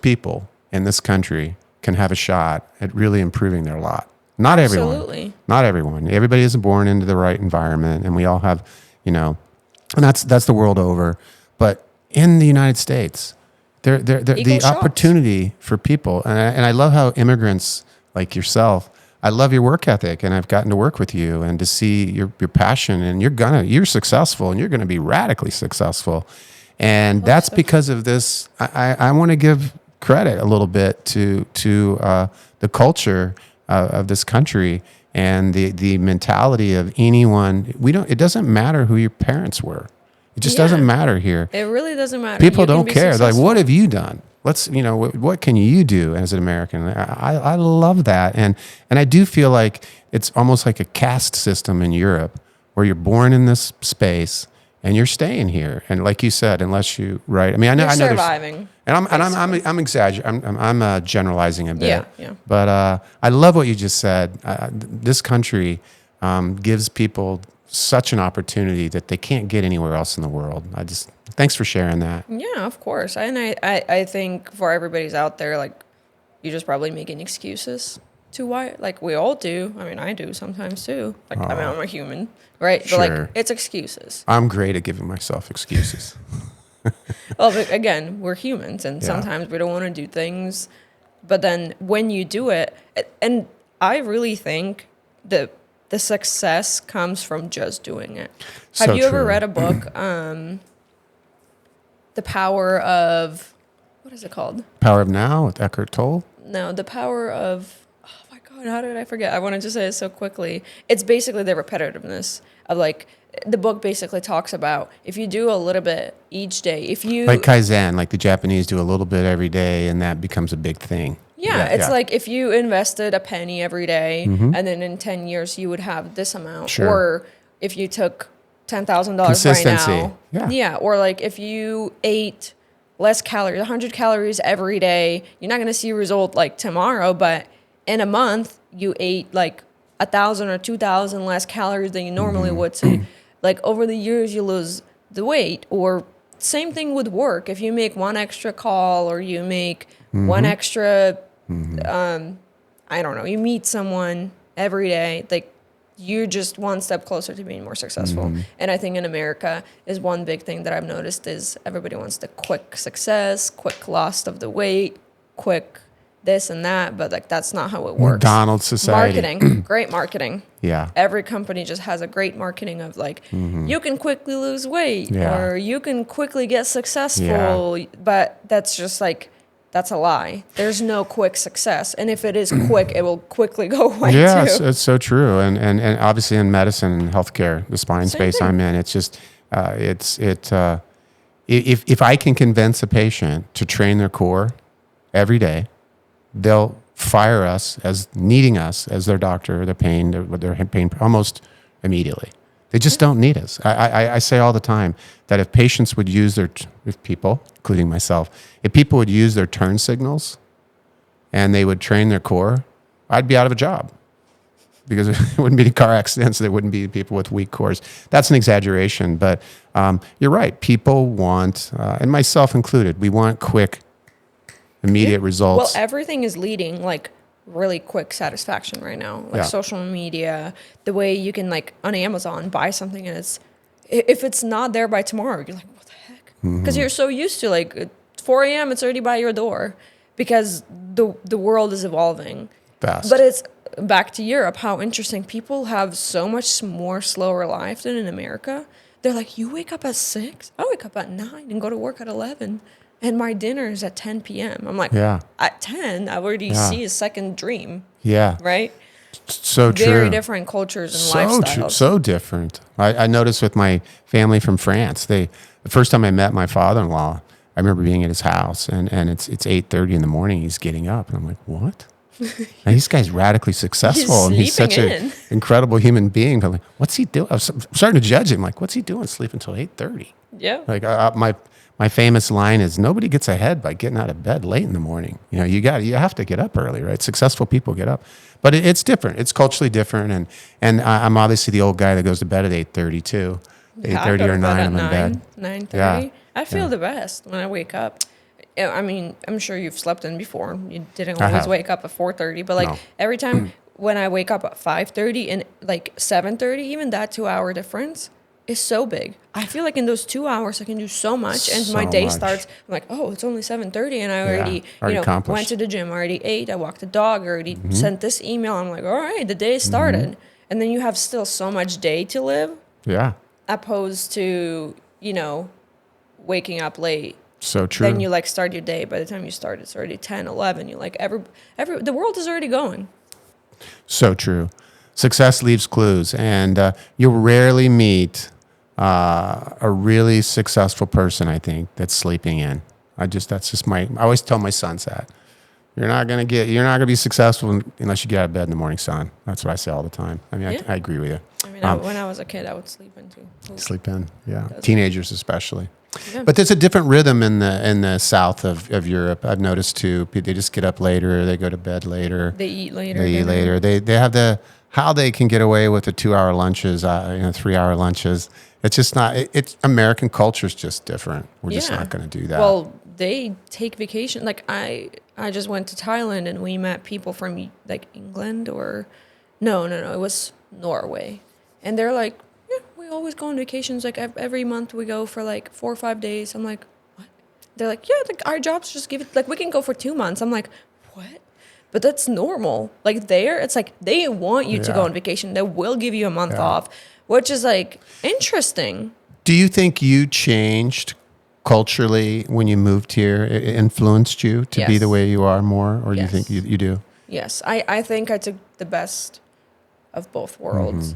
people in this country can have a shot at really improving their lot. Not everyone. Absolutely. Not everyone. Everybody isn't born into the right environment, and we all have, you know, and that's the world over. But in the United States, the shots. opportunity for people, and I love how immigrants like yourself, I love your work ethic, and I've gotten to work with you and to see your passion, and you're successful, and you're gonna be radically successful, and that's because of this. I want to give credit a little bit to the culture of this country and the mentality of anyone. It doesn't matter who your parents were. It just doesn't matter here. It really doesn't matter. People You can don't be care. They're like, successful. what have you done? What can you do as an American? I love that. And I do feel like it's almost like a caste system in Europe where you're born in this space and you're staying here. And like you said, unless you, right. I mean, I know You're there's, surviving. and I'm exaggerating. I'm generalizing a bit. Yeah. But I love what you just said. This country gives people such an opportunity that they can't get anywhere else in the world. Thanks for sharing that. Yeah, of course. And I think for everybody's out there, like, you're just probably making excuses to why, like we all do. I mean, I do sometimes too. Like, I mean, I'm a human, right? Sure. But like, it's excuses. I'm great at giving myself excuses. Well, but again, we're humans, and sometimes we don't want to do things. But then when you do it, and I really think that the success comes from just doing it. So Have you ever true. read a book, The Power of, what is it called? Power of Now with Eckhart Tolle. No, The Power of, oh my God, how did I forget? I wanted to say it so quickly. It's basically the repetitiveness of like, the book basically talks about if you do a little bit each day, if you... Like Kaizen, like the Japanese do a little bit every day, and that becomes a big thing. Yeah, it's like if you invested a penny every day, and then in 10 years you would have this amount. Sure. Or if you took $10,000 right Consistency. now. Yeah. Or like if you ate less calories, 100 calories every day, you're not going to see a result like tomorrow, but in a month you ate like 1,000 or 2,000 less calories than you normally would. So like over the years you lose the weight. Or same thing with work. If you make one extra call or you make one extra, I don't know, you meet someone every day, like you're just one step closer to being more successful. And I think in America is one big thing that I've noticed is everybody wants the quick success, quick loss of the weight, quick this and that, but like that's not how it works. McDonald's society. Marketing, great marketing. Yeah. Every company just has a great marketing of like, you can quickly lose weight Yeah. or you can quickly get successful, but that's just like, that's a lie. There's no quick success. And if it is quick, it will quickly go away Yeah, too. it's so true. And obviously in medicine and healthcare, the spine space thing. I'm in, it's just, if I can convince a patient to train their core every day, they'll fire us as needing us as their doctor, their pain almost immediately. They just don't need us. I say all the time that if patients would use if people, including myself, if people would use their turn signals and they would train their core, I'd be out of a job because it wouldn't be any car accidents. There wouldn't be people with weak cores. That's an exaggeration, but you're right. People want, and myself included, we want quick, immediate results. Well, everything is leading like really quick satisfaction right now. Like social media, the way you can like on Amazon buy something and if it's not there by tomorrow, you're like, what the heck? Because you're so used to like at 4 a.m. it's already by your door because the world is evolving. Fast. But it's back to Europe, how interesting. People have so much more slower life than in America. They're like, you wake up at 6? I wake up at 9 and go to work at 11. And my dinner is at 10 p.m. I'm like, at 10, I already see a second dream. Yeah. Right? So true. Very different cultures and lifestyles. So different. I noticed with my family from France, the first time I met my father-in-law, I remember being at his house and it's 8:30 in the morning. He's getting up. And I'm like, what? Now, this guy's radically successful and he's such an incredible human being. But I'm like, what's he doing? I was starting to judge him. Like, what's he doing? Sleep until 8:30? Yeah. Like my famous line is, nobody gets ahead by getting out of bed late in the morning. You know, you have to get up early, right? Successful people get up, but it's different. It's culturally different, and I'm obviously the old guy that goes to bed at 8:30 too. 8:30 or 9, I'm in bed. 9:30. Yeah. I feel the best when I wake up. I mean, I'm sure you've slept in before. You didn't always wake up at 4:30, but like every time when I wake up at 5:30 and like 7:30, even that 2-hour difference is so big. I feel like in those 2 hours I can do so much, and my day starts. I'm like, oh, it's only 7:30, and I already went to the gym, already ate, I walked the dog, already sent this email. I'm like, all right, the day started, and then you have still so much day to live. Yeah. Opposed to waking up late. So true. Then you like start your day. By the time you start, it's already 10, 11. You're like the world is already going. So true. Success leaves clues, and you'll rarely meet a really successful person, I think, that's sleeping in. I always tell my sons that. You're not gonna be successful unless you get out of bed in the morning, son. That's what I say all the time. I mean, I agree with you. I mean, when I was a kid, I would sleep in too. Sleep in, yeah. Teenagers especially. Yeah. But there's a different rhythm in the south of Europe. I've noticed too. They just get up later. They go to bed later. They eat later. They have how they can get away with the 2-hour lunches, 3-hour lunches. It's just not. It's American culture is just different. We're just not going to do that. Well, they take vacation. Like I just went to Thailand and we met people from like England or no, it was Norway, and they're like, yeah, we always go on vacations. Like every month we go for like 4 or 5 days. I'm like, what? They're like, yeah, like our jobs just give it. Like we can go for 2 months. I'm like, what? But that's normal. Like there, it's like they want you to go on vacation. They will give you a month off, which is like interesting. Do you think you changed culturally when you moved here? It influenced you to be the way you are more, or you think you do? Yes, I think I took the best of both worlds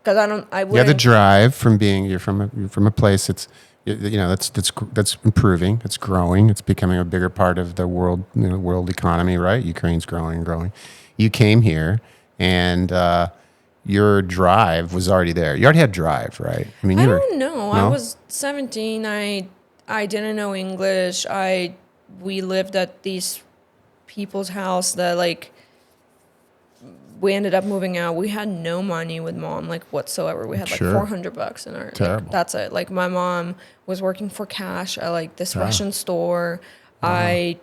because I wouldn't. Yeah, the drive from being you're from a place that's improving, it's growing, it's becoming a bigger part of the world economy, right? Ukraine's growing and growing. You came here and your drive was already there. You already had drive, right? I mean, I don't know. No? I was 17. I didn't know English. We lived at these people's house that like we ended up moving out. We had no money with mom, like whatsoever. We had like $400 in our. Like, that's it. Like my mom was working for cash at like this Russian store. I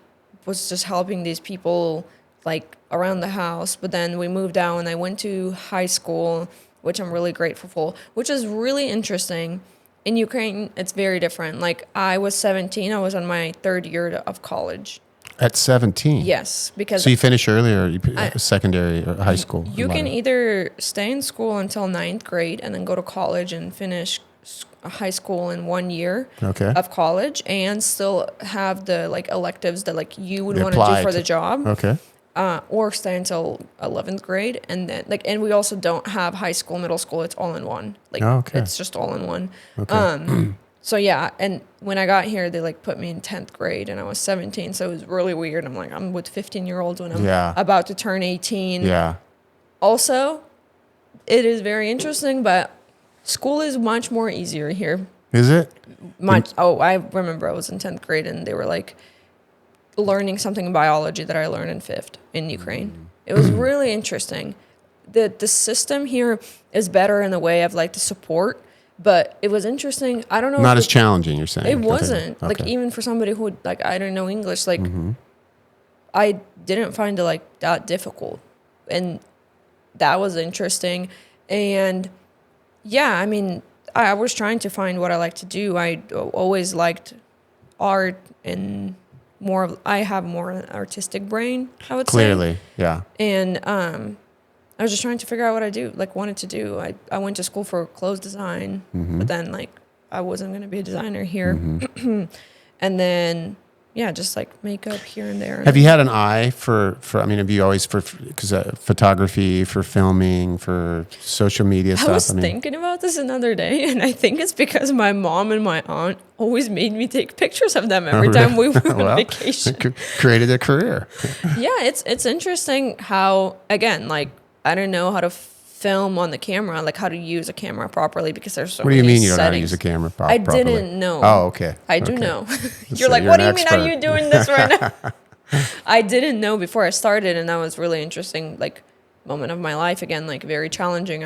was just helping these people like around the house. But then we moved out and I went to high school, which I'm really grateful for, which is really interesting. In Ukraine, it's very different. Like I was 17. I was on my 3rd year of college. At 17? Yes, because... So you finished earlier, secondary or high school? You can either stay in school until 9th grade and then go to college and finish high school in 1 year of college and still have the like electives that like you would want to do for the job. Okay. Or stay until 11th grade and then like, and we also don't have high school, middle school. It's all in one. Like it's just all in one. Okay. So yeah, and when I got here, they like put me in 10th grade and I was 17. So it was really weird. I'm like, I'm with 15-year-olds when I'm about to turn 18. Yeah. Also, it is very interesting, but School is much more easier here. Is it? Much. Oh, I remember I was in 10th grade and they were like learning something in biology that I learned in 5th in Ukraine. It was really interesting. The system here is better in the way of like the support, but it was interesting. I don't know. Not as challenging, you're saying. It wasn't. Okay. Like even for somebody who like I don't know English, like I didn't find it like that difficult. And that was interesting. And yeah, I mean, I was trying to find what I like to do. I always liked art and I have more of an artistic brain, I would say. Clearly, yeah. And I was just trying to figure out what I wanted to do. I went to school for clothes design, but then like I wasn't going to be a designer here. And then, yeah, just like makeup here and there. Have you had an eye for I mean, have you always, because photography, for filming, for social media stuff? I was thinking about this another day, and I think it's because my mom and my aunt always made me take pictures of them every time we were on vacation. Created a career. Yeah, it's interesting how, again, like, I don't know how to film on the camera, like how to use a camera properly, because there's so many What do you mean you don't know how to settings. use a camera I properly? didn't know. Oh, okay. I do Okay. know. So You're like, you're what do an you mean? Are expert." you doing this right now? I didn't know before I started, and that was really interesting. Like moment of my life again, like very challenging.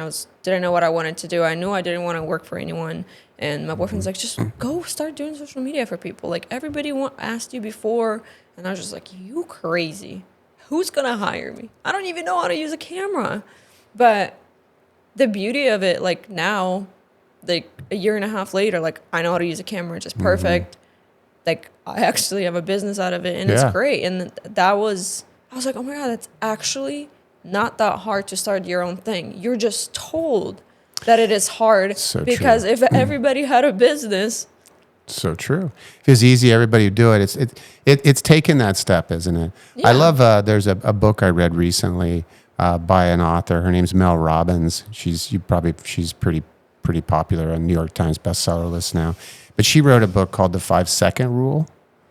Didn't know what I wanted to do. I knew I didn't want to work for anyone, and my boyfriend's like, just go start doing social media for people. Like everybody asked you before, and I was just like, you crazy? Who's gonna hire me? I don't even know how to use a camera, but the beauty of it, like now, like a year and a half later, like I know how to use a camera just perfect. Like I actually have a business out of it, and it's great. And I was like, oh my God, that's actually not that hard to start your own thing. You're just told that it is hard So because true. if everybody had a business. So true. If it's easy, everybody would do it. It's taken that step, isn't it? Yeah. I love. There's a book I read recently by an author. Her name's Mel Robbins. She's pretty popular on New York Times bestseller list now. But she wrote a book called The 5-Second Rule.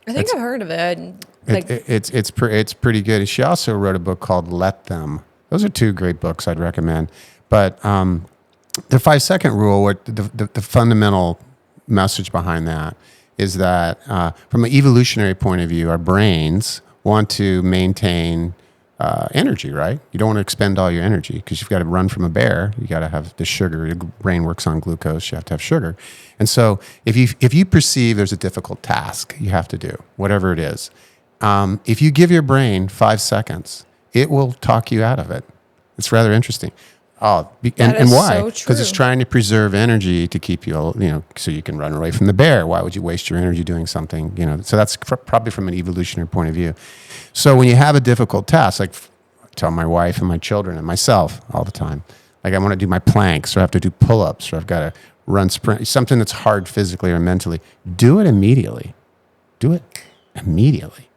I think I've heard of it. Like, It's pretty good. And she also wrote a book called Let Them. Those are two great books I'd recommend. But the 5-second rule, what the fundamental message behind that is that from an evolutionary point of view, our brains want to maintain energy, right? You don't want to expend all your energy because you've got to run from a bear. You got to have the sugar. Your brain works on glucose. You have to have sugar. And so if you perceive there's a difficult task you have to do, whatever it is, if you give your brain 5 seconds, it will talk you out of it. It's rather interesting. And why? So Because it's trying to preserve energy to keep you, so you can run away from the bear. Why would you waste your energy doing something, So that's probably from an evolutionary point of view. So when you have a difficult task, like I tell my wife and my children and myself all the time, like I want to do my planks or I have to do pull-ups or I've got to run sprint, something that's hard physically or mentally, do it immediately. Do it immediately.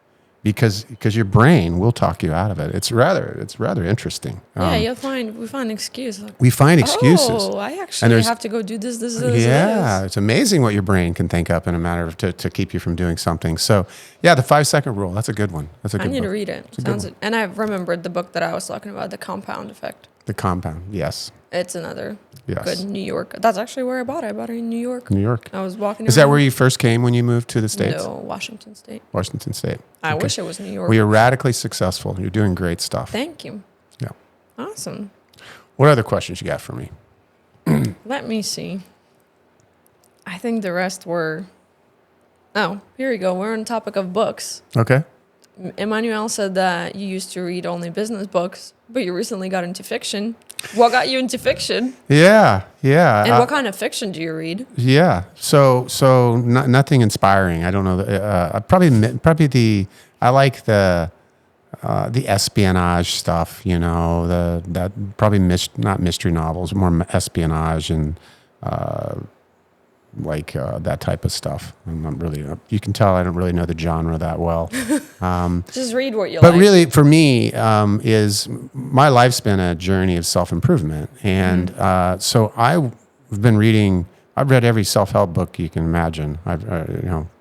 Because your brain will talk you out of it. It's rather interesting. we find excuses. Like, we find excuses. Oh, I actually have to go do this. Yeah, it's amazing what your brain can think up in a matter of to keep you from doing something. So, yeah, the 5-second rule. That's a good one. That's a good I need book. to read it. And I remembered the book that I was talking about, The Compound Effect. The Compound. Yes. It's another Yes. good New York. That's actually where I bought it. I bought it in New York. New York. I was walking. Is that where you first came when you moved to the States? No, Washington State. Washington State. I Okay. wish it was New York. Well, you're radically successful. You're doing great stuff. Thank you. Yeah. Awesome. What other questions you got for me? Let me see. I think the rest were. Oh, here we go. We're on the topic of books. Okay. Emmanuel said that you used to read only business books, but you recently got into fiction. What got you into fiction? Yeah. And what kind of fiction do you read? Yeah. So nothing inspiring. I don't know. I like the espionage stuff. That probably not mystery novels, more espionage and that type of stuff. I'm not really. You can tell I don't really know the genre that well. Just read what you like. But really, for me, is my life's been a journey of self-improvement, and so I've been reading. I've read every self-help book you can imagine. I've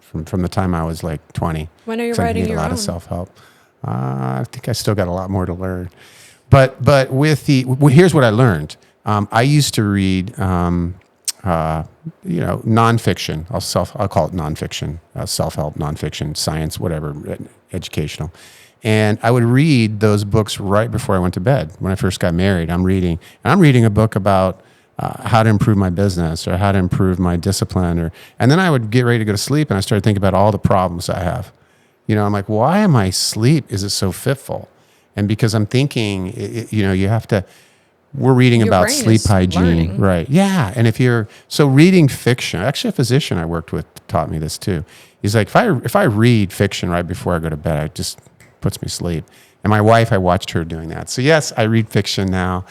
from the time I was like 20. When are you 'Cause I writing need your a lot own? of self-help. I think I still got a lot more to learn. But here's what I learned. I used to read nonfiction. I'll call it nonfiction, self-help, nonfiction, science, whatever, educational. And I would read those books right before I went to bed. When I first got married, I'm reading a book about how to improve my business or how to improve my discipline, and then I would get ready to go to sleep, and I started thinking about all the problems I have. I'm like, why am I asleep? Is it so fitful? And because I'm thinking, you have to. We're reading Your about brain sleep is hygiene, learning. right? Yeah, and so reading fiction. Actually, a physician I worked with taught me this too. He's like, if I read fiction right before I go to bed, it just puts me to sleep. And my wife, I watched her doing that. So yes, I read fiction now.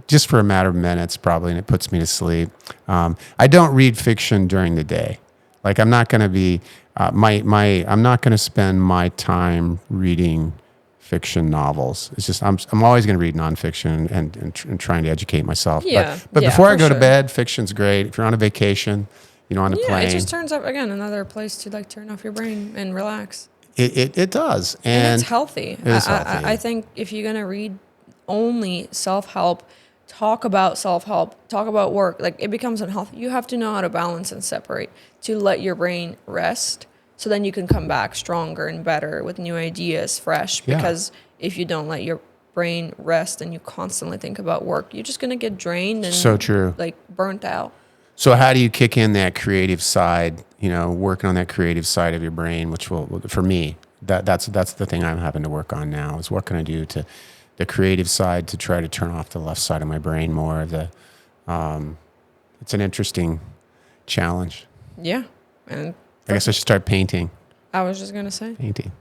Just for a matter of minutes probably, and it puts me to sleep. I don't read fiction during the day. Like I'm not going to be I'm not going to spend my time reading fiction novels. It's just I'm always going to read nonfiction and trying to educate myself. Yeah, But yeah, before I for go to sure. bed, fiction's great. If you're on a vacation, on the Yeah, plane, it just turns up again another place to like turn off your brain and relax. it does, And it's healthy. It is healthy. I think if you're gonna read only self-help, talk about work, like it becomes unhealthy. You have to know how to balance and separate to let your brain rest, so then you can come back stronger and better with new ideas, fresh. Yeah. Because if you don't let your brain rest and you constantly think about work, you're just gonna get drained and So true. like burnt out. So how do you kick in that creative side, working on that creative side of your brain, which will, for me, that's the thing I'm having to work on now is what can I do to the creative side to try to turn off the left side of my brain more of the, it's an interesting challenge. Yeah. And I guess I should start painting. I was just gonna say, Painting.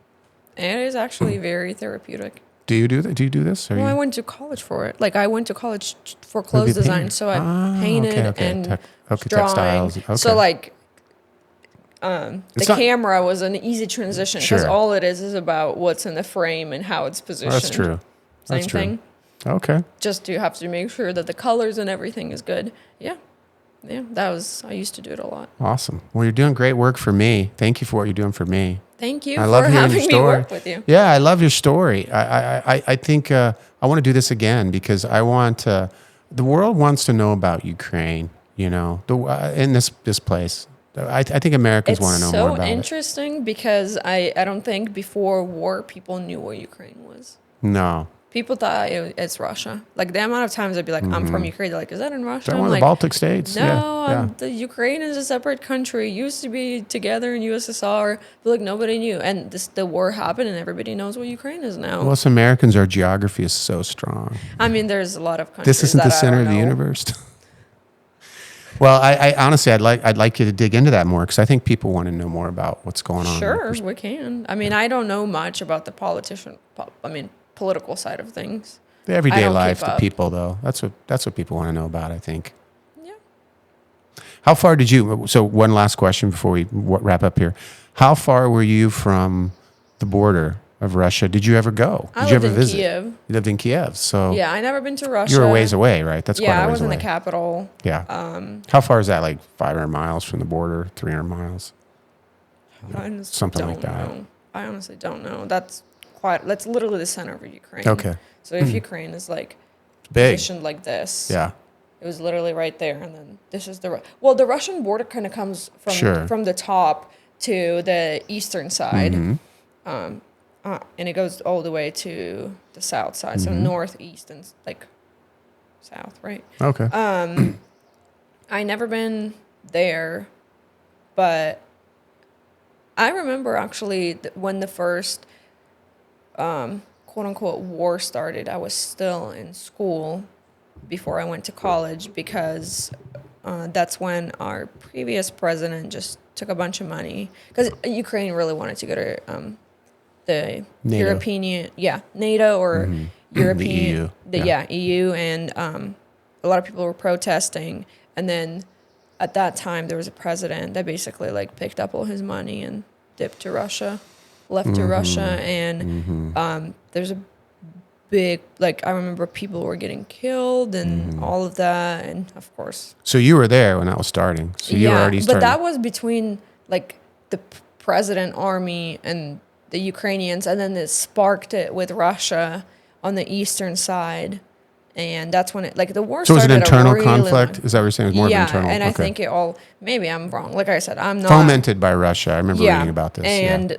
and it is actually very therapeutic. Do you do that? Do you do this? Well, I went to college for it. Like I went to college for clothes design, so I painted and drawing. Textiles. Okay. So like, the It's not- camera was an easy transition because Sure. all it is about what's in the frame and how it's positioned. That's true. Same That's true. thing. Okay. Just you have to make sure that the colors and everything is good. Yeah, yeah. I used to do it a lot. Awesome. Well, you're doing great work for me. Thank you for what you're doing for me. Thank you I for love hearing your having me story. work with you. Yeah, I love your story. I think I want to do this again because I want the world wants to know about Ukraine. In this place. I think Americans want to know more It's about so it. interesting because I don't think before war people knew where Ukraine was. No, People thought it's Russia. Like the amount of times I'd be like, I'm from Ukraine. They're like, is that in Russia? is that I'm one of like, the Baltic states? no, Yeah. the Ukraine is a separate country. It used to be together in USSR, but like nobody knew. And the war happened, and everybody knows where Ukraine is now. Well, us Americans, our geography is so strong. I mean, there's a lot of countries. This isn't the that I center don't of the know. universe. Well, I honestly, I'd like you to dig into that more because I think people want to know more about what's going on. Sure, we can. I mean, I don't know much about the political side of things. The I everyday don't life, keep the up. people, though. That's what people want to know about, I think. Yeah. How far did you? So one last question before we wrap up here. How far were you from the border of Russia? Did you ever go? Did I you lived ever in visit? Kiev. You lived in Kiev, so Yeah, I never been to Russia. you were a ways away, right? That's quite Yeah, a I ways was in away. the capital. Yeah. How far is that? Like 500 miles from the border? 300 miles? I honestly Something like don't that. know. I honestly don't know. That's literally the center of Ukraine. Okay. So if Ukraine is like Big. positioned like this, Yeah. it was literally right there, and then this is the Russian border kind of comes from Sure. from the top to the eastern side, Mm-hmm. and it goes all the way to the south side, so Mm-hmm. northeast and like south, right? Okay. I never been there, but I remember actually when the first quote unquote war started. I was still in school before I went to college because that's when our previous president just took a bunch of money because Ukraine really wanted to go to the NATO. European, NATO or European, The EU. EU, and a lot of people were protesting, and then at that time there was a president that basically like picked up all his money and dipped to Russia, left to Russia, and there's a big I remember people were getting killed and all of that, and of course. So you were there when that was starting. So you were already starting. But that was between like the president army and the Ukrainians, and then it sparked it with Russia on the eastern side, And that's when the war So was it started. internal a really conflict? long- Is that what you're saying? It was more of internal? and I Okay. think it all. Maybe I'm wrong. Like I said, I'm not Fomented by Russia. I remember reading about this. And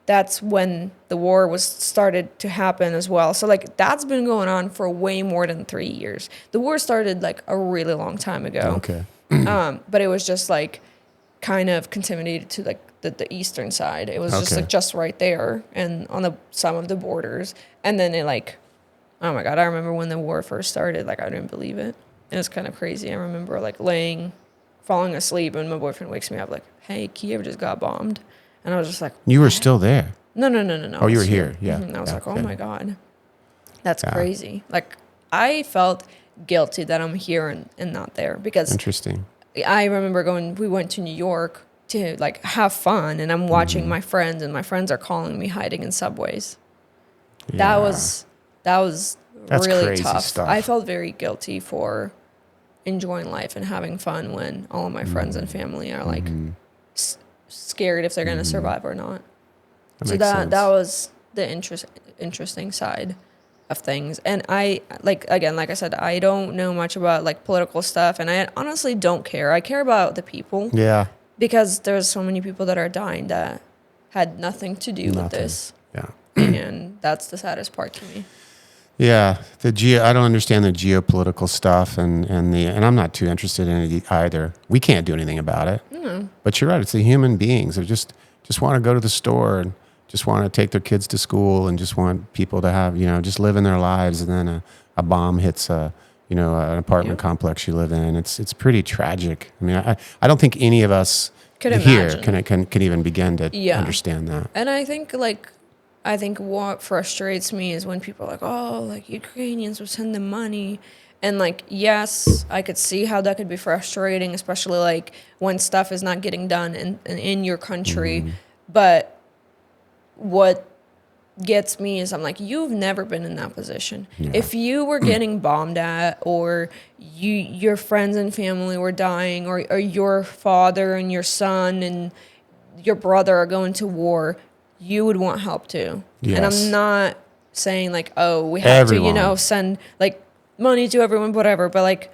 that's when the war was started to happen as well. So that's been going on for way more than 3 years. The war started a really long time ago. Okay. But it was just kind of contaminated to the eastern side. It was Okay. just right there and on some of the borders. And then it oh my God, I remember when the war first started, I didn't believe it. It was kind of crazy. I remember falling asleep and my boyfriend wakes me up hey, Kiev just got bombed. And I was just You were what? still there. No. Oh, you were here. Yeah. I was Yeah, oh okay. my God, that's crazy. I felt guilty that I'm here and not there because Interesting. I remember we went to New York to have fun and I'm watching Mm-hmm. my friends and my friends are calling me hiding in subways. Yeah. That was That's really crazy tough. stuff. I felt very guilty for enjoying life and having fun when all of my friends and family are scared if they're going to survive or not. That So makes that sense. was the interesting side of things. And I like I said, I don't know much about political stuff, and I honestly don't care. I care about the people Yeah. because there's so many people that are dying that had nothing to do with Nothing. this, Yeah. and that's the saddest part to me. Yeah, I don't understand the geopolitical stuff, and I'm not too interested in it either. We can't do anything about it. But you're right; it's the human beings who just want to go to the store and just want to take their kids to school and just want people to have just living their lives, and then a bomb hits an apartment complex you live in. It's pretty tragic. I mean, I don't think any of us Could here imagine. can even begin to Yeah. understand that. And I think what frustrates me is when people are Ukrainians will send them money. And yes, I could see how that could be frustrating, especially when stuff is not getting done in your country. Mm-hmm. But what gets me is you've never been in that position. Yeah. If you were getting bombed at, or your friends and family were dying, or your father and your son and your brother are going to war, you would want help too. Yes. And I'm not saying we have Everyone. to, send money to everyone, whatever, but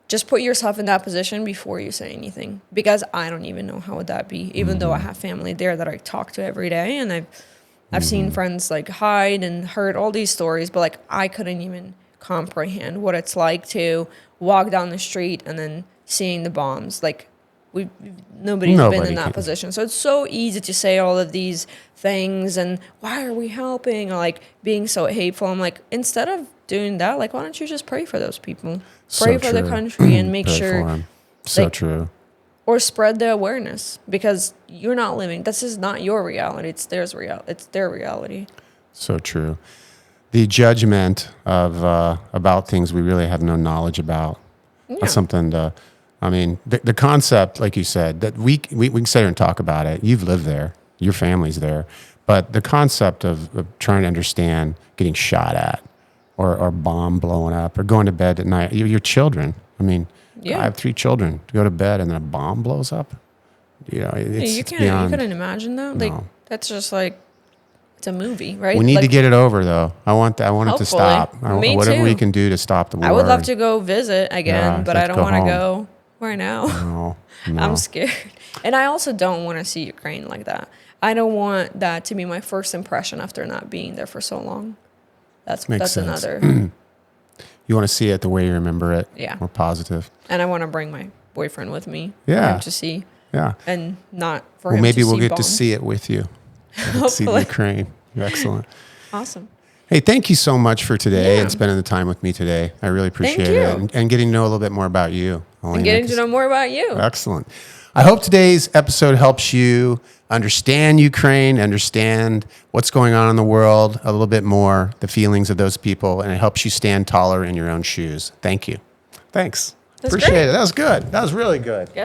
just put yourself in that position before you say anything, because I don't even know how would that be, even though I have family there that I talk to every day, and I've seen friends hide and heard all these stories, but I couldn't even comprehend what it's like to walk down the street and then seeing the bombs. Nobody's been Nobody in that can. position. So it's so easy to say all of these things and why are we helping, or being so hateful. I'm instead of doing that, why don't you just pray for those people? So Pray for the true. country and make Pray sure, for 'em. So like- true. or spread the awareness, because you're not living. This is not your reality. It's theirs It's their reality. So true. The judgment of about things we really have no knowledge about. Yeah. That's something to. I mean, the concept, like you said, that we can sit here and talk about it. You've lived there. Your family's there. But the concept of trying to understand getting shot at, or bomb blowing up, or going to bed at night. Your children. I mean, Yeah. I have 3 children. To go to bed and then a bomb blows up. It's You it's can't. beyond. You couldn't imagine that. No. That's just it's a movie, right? We need to get it over, though. I want it to Hopefully. stop. Me Whatever we too. can do to stop the war. I would love to go visit again, Yeah, but I let's don't go want to home. go right now. No, no. I'm scared. And I also don't want to see Ukraine like that. I don't want that to be my first impression after not being there for so long. Makes That's sense. another. You want to see it the way you remember it. Yeah. More positive. And I want to bring my boyfriend with me. Yeah. For him to see, Yeah. and not for Well, him maybe to we'll see get to bombs. see it with you. See Hopefully. Ukraine. Excellent. Awesome. Hey, thank you so much for today Yeah. and spending the time with me today. I really appreciate you. it. And getting to know a little bit more about you. Alina, And getting 'cause- to know more about you. Excellent. I hope today's episode helps you understand Ukraine, understand what's going on in the world a little bit more, the feelings of those people, and it helps you stand taller in your own shoes. Thank you. Thanks. That's Appreciate great. it. That was good. That was really good.